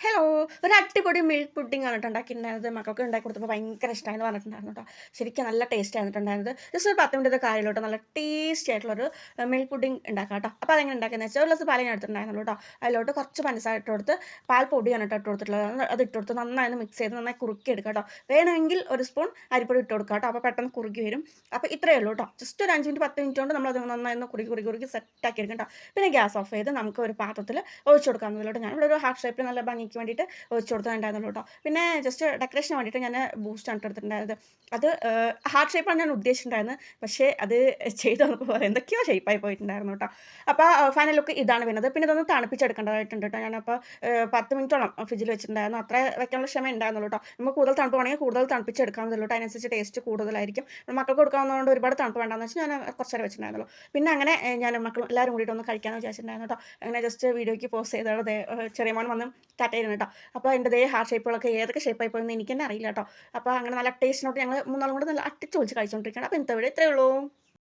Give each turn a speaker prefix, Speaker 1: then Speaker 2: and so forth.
Speaker 1: Hello! ഒരു അടിപൊളി milk പുഡിങ്ങാണ് ട്ടോ ഉണ്ടാക്കിയിട്ടുണ്ടായിരുന്നത്. മക്കൾക്ക് ഉണ്ടാക്കി കൊടുത്തപ്പോൾ ഭയങ്കര ഇഷ്ടമായെന്ന് പറഞ്ഞിട്ടുണ്ടായിരുന്നു ട്ടോ. ശരിക്കും നല്ല ടേസ്റ്റ് ആയിരുന്നിട്ടുണ്ടായിരുന്നത്. ജസ്റ്റ് ഒരു 10 മിനിറ്റത്തെ കാര്യമുള്ളൂ ട്ടോ. നല്ല ടേസ്റ്റി ആയിട്ടുള്ളൊരു മിൽക്ക് പുഡിങ് ഉണ്ടാക്കാം ട്ടോ. അപ്പോൾ അതെങ്ങനെ ഉണ്ടാക്കിയെന്ന് വെച്ചാൽ ഒരു ഗ്ലാസ് പാൽ ഞാൻ എടുത്തിട്ടുണ്ടായിരുന്നുള്ളൂ ട്ടോ. അതിലോട്ട് കുറച്ച് പഞ്ചസാര ഇട്ട് കൊടുത്ത് പാൽ പൊടിയാണ് ട്ടോ ഇട്ട് കൊടുത്തിട്ടുള്ളത്. അത് ഇട്ട് കൊടുത്ത് നന്നായി ഒന്ന് മിക്സ് ചെയ്ത് നന്നായി കുറുക്കി എടുക്കുക ട്ടോ. വേണമെങ്കിൽ ഒരു സ്പൂൺ അരിപ്പൊടി ഇട്ട് കൊടുക്കുക ട്ടോ. അപ്പോൾ പെട്ടെന്ന് കുറുകി വരും. അപ്പോൾ ഇത്രയേ ഉള്ളൂ ട്ടോ. ജസ്റ്റ് ഒരു 5 മിനിറ്റ് 10 മിനിറ്റ് കൊണ്ട് നമ്മളത് നന്നായി ഒന്ന് കുറുക്കി സെറ്റാക്കി എടുക്കണം ട്ടോ. പിന്നെ ഗ്യാസ് ഓഫ് ചെയ്ത് നമുക്ക് ഒരു പാത്രത്തിൽ ഒഴിച്ച് കൊടുക്കാവുന്നതിലോട്ട് ഞാനിവിടെ ഒരു ഹാർട്ട് ഷേപ്പിൽ നല്ല ഭംഗിക്ക് വേണ്ടിയിട്ട് ഒഴിച്ച് കൊടുത്തിട്ടുണ്ടായിരുന്നുള്ളൂ കേട്ടോ. പിന്നെ ജസ്റ്റ് ഡെക്കറേഷന് വേണ്ടിയിട്ട് ഞാൻ ബൂസ്റ്റാണ് എടുത്തിട്ടുണ്ടായിരുന്നത്. അത് ഹാർട്ട് ഷേപ്പാണ് ഞാൻ ഉദ്ദേശിച്ചിട്ടുണ്ടായിരുന്നത്. പക്ഷേ അത് ചെയ്ത് വന്നപ്പോൾ എന്തൊക്കെയോ ഷേപ്പായി പോയിട്ടുണ്ടായിരുന്നു കേട്ടോ. അപ്പോൾ ഫൈനൽ ലുക്ക് ഇതാണ് വരുന്നത്. പിന്നെ ഇതൊന്ന് തണുപ്പിച്ചെടുക്കേണ്ടതായിട്ടുണ്ട് കേട്ടോ. ഞാനപ്പോൾ 10 മിനിറ്റോളം ഫ്രിഡ്ജിൽ വെച്ചിട്ടുണ്ടായിരുന്നു. അത്ര വെക്കാനുള്ള ക്ഷമ ഉണ്ടായിരുന്നുള്ളൂ കേട്ടോ. നമുക്ക് കൂടുതൽ തണുപ്പ് വേണമെങ്കിൽ കൂടുതൽ തണുപ്പിച്ചെടുക്കാവുന്നതുള്ളൂ കേട്ടോ. അതിനനുസരിച്ച് ടേസ്റ്റ് കൂടുതലായിരിക്കും. മക്കൾക്ക് കൊടുക്കാവുന്നതുകൊണ്ട് ഒരുപാട് തണുപ്പ് വേണ്ടാന്ന് വെച്ചാൽ ഞാൻ കുറച്ച് നേരം വെച്ചിട്ടുണ്ടായിരുന്നുള്ളൂ. പിന്നെ അങ്ങനെ ഞാൻ മക്കളും എല്ലാവരും കൂടിയിട്ട് ഒന്ന് കഴിക്കാമെന്ന് വിചാരിച്ചിട്ടുണ്ടായിരുന്നു കേട്ടോ. അങ്ങനെ ജസ്റ്റ് വീഡിയോയ്ക്ക് പോസ്റ്റ് ചെയ്തത് ചെറിയ മോൻ വന്ന് കട്ടായിരുന്നു കേട്ടോ. അപ്പോൾ എൻ്റെ ദേ ഹാർട്ട് ഷേപ്പുകളൊക്കെ ഏതൊക്കെ ഷേപ്പായി പോയെന്ന് എനിക്ക് തന്നെ അറിയില്ല കേട്ടോ. അപ്പോൾ അങ്ങനെ നല്ല ടേസ്റ്റിനോട്ട് ഞങ്ങൾ മൂന്നാളും കൂടെ നല്ല അടിച്ച് പൊളിച്ച് കഴിച്ചുകൊണ്ടിരിക്കുകയാണ്. അപ്പോൾ ഇന്നത്തെ വീഡിയോ ഇത്രയേ ഉള്ളൂ.